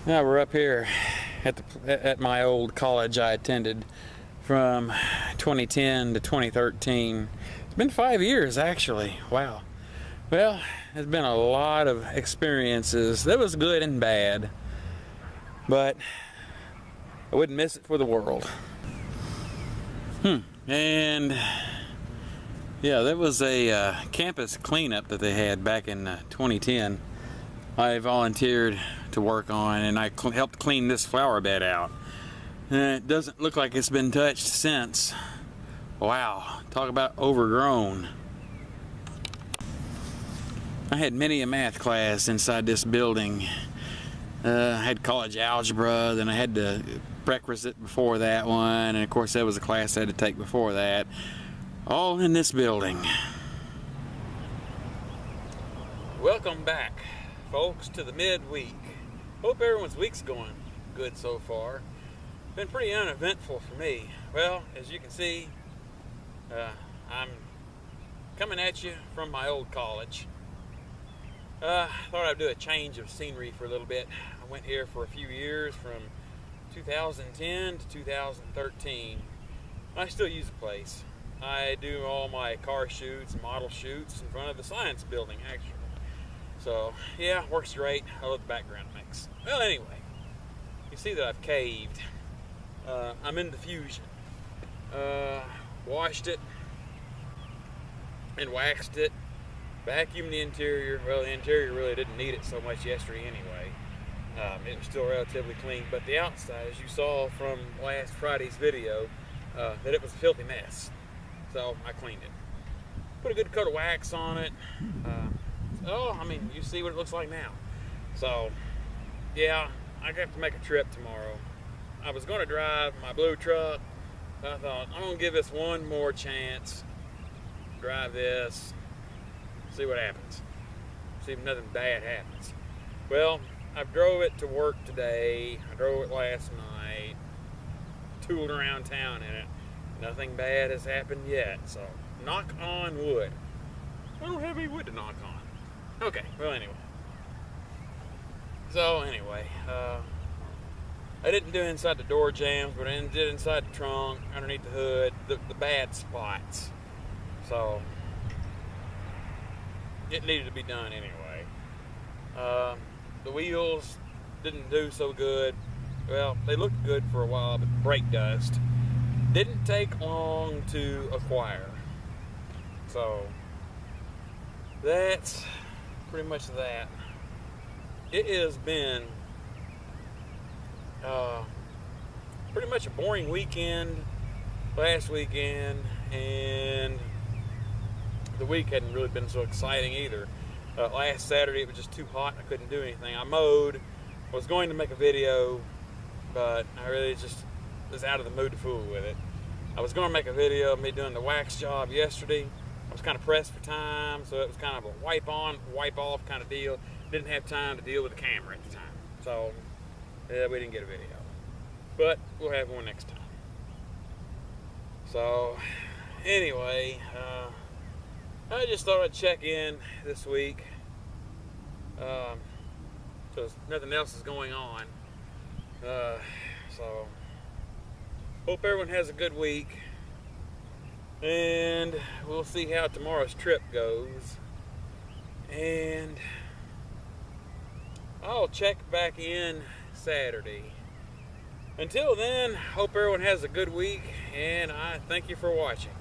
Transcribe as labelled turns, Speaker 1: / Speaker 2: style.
Speaker 1: Now we're up here at my old college I attended from 2010 to 2013. It's been 5 years actually. Wow. Well, it's been a lot of experiences. That was good and bad, but I wouldn't miss it for the world. And yeah, that was a campus cleanup that they had back in 2010. I volunteered to work on, and I helped clean this flower bed out. And it doesn't look like it's been touched since. Wow, talk about overgrown. I had many a math class inside this building. I had college algebra, then I had the prerequisite before that one, and of course that was a class I had to take before that. All in this building. Welcome back, folks, to the midweek. Hope everyone's week's going good so far. Been pretty uneventful for me. Well, as you can see, I'm coming at you from my old college. Thought I'd do a change of scenery for a little bit. I went here for a few years from 2010 to 2013. I still use the place. I do all my car shoots and model shoots in front of the science building, actually. So, yeah, works great. I love the background mix. Well, anyway, you see that I've caved. I'm in the Fusion. Washed it and waxed it. Vacuumed the interior. Well, the interior really didn't need it so much yesterday anyway. It was still relatively clean, but the outside, as you saw from last Friday's video, that it was a filthy mess. So I cleaned it. Put a good coat of wax on it. You see what it looks like now. So, yeah, I have to make a trip tomorrow. I was going to drive my blue truck. I thought, I'm going to give this one more chance. Drive this. See what happens. See if nothing bad happens. Well, I drove it to work today. I drove it last night. Tooled around town in it. Nothing bad has happened yet. So, knock on wood. I don't have any wood to knock on. Okay, well anyway. I didn't do inside the door jambs, but I did inside the trunk, underneath the hood, the bad spots. So, it needed to be done anyway. The wheels didn't do so good. Well, they looked good for a while, but brake dust didn't take long to acquire. So, that's pretty much that. It has been pretty much a boring weekend last weekend, and the week hadn't really been so exciting either. Last Saturday it was just too hot and I couldn't do anything. I mowed. I was going to make a video, but I really just was out of the mood to fool with it. I was going to make a video of me doing the wax job yesterday. I was kind of pressed for time, so it was kind of a wipe on, wipe off kind of deal. Didn't have time to deal with the camera at the time. So, yeah, we didn't get a video. But we'll have one next time. So, anyway, I just thought I'd check in this week. Because nothing else is going on. So, hope everyone has a good week. And we'll see how tomorrow's trip goes. And I'll check back in Saturday. Until then, hope everyone has a good week, and I thank you for watching.